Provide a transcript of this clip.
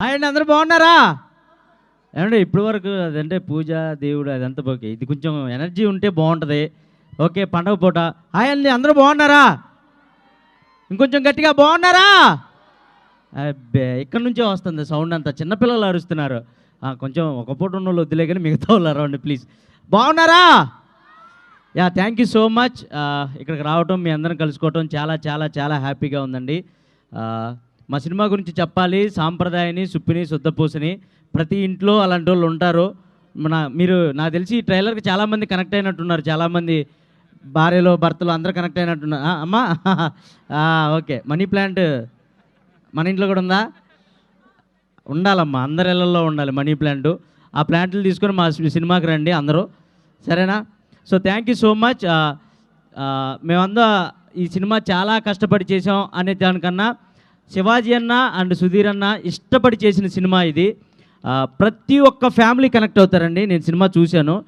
అండి అందరూ బాగున్నారా? ఏమంటే ఇప్పటి వరకు అదంటే పూజ, దేవుడు అదంతా ఓకే. ఇది కొంచెం ఎనర్జీ ఉంటే బాగుంటుంది. ఓకే, పండగ పూట. హాయ్ అండి అందరూ బాగున్నారా? ఇంకొంచెం గట్టిగా బాగున్నారా? అబ్బే ఇక్కడ నుంచే వస్తుంది సౌండ్ అంతా. చిన్నపిల్లలు అరుస్తున్నారు. కొంచెం ఒక పూట ఉన్న వాళ్ళు వద్దులే కానీ మిగతా వాళ్ళు అరవండి ప్లీజ్. బాగున్నారా? Yeah thank you so much. ఇక్కడికి రావటం, మీ అందరం కలుసుకోవటం చాలా చాలా చాలా హ్యాపీగా ఉందండి. మా సినిమా గురించి చెప్పాలి. సాంప్రదాయని, సుప్పిని, శుద్ధపూసని ప్రతి ఇంట్లో అలాంటి వాళ్ళు ఉంటారు. మీరు నాకు తెలిసి ఈ ట్రైలర్కి చాలామంది కనెక్ట్ అయినట్టున్నారు. చాలామంది భార్యలో భర్తలు అందరూ కనెక్ట్ అయినట్టున్నారు. అమ్మా ఓకే. మనీ ప్లాంట్ మన ఇంట్లో కూడా ఉందా? ఉండాలమ్మా, అందరి ఇళ్ళల్లో ఉండాలి మనీ ప్లాంట్. ఆ ప్లాంట్లు తీసుకొని మా సినిమాకి రండి అందరూ, సరేనా? So thank you so much. మేమంతా ఈ సినిమా చాలా కష్టపడి చేసాం అనే దానికన్నా శివాజీ అన్న అండ్ సుధీర్ అన్న ఇష్టపడి చేసిన సినిమా ఇది. ప్రతి ఒక్క ఫ్యామిలీ కనెక్ట్ అవుతారండి. నేను సినిమా చూశాను.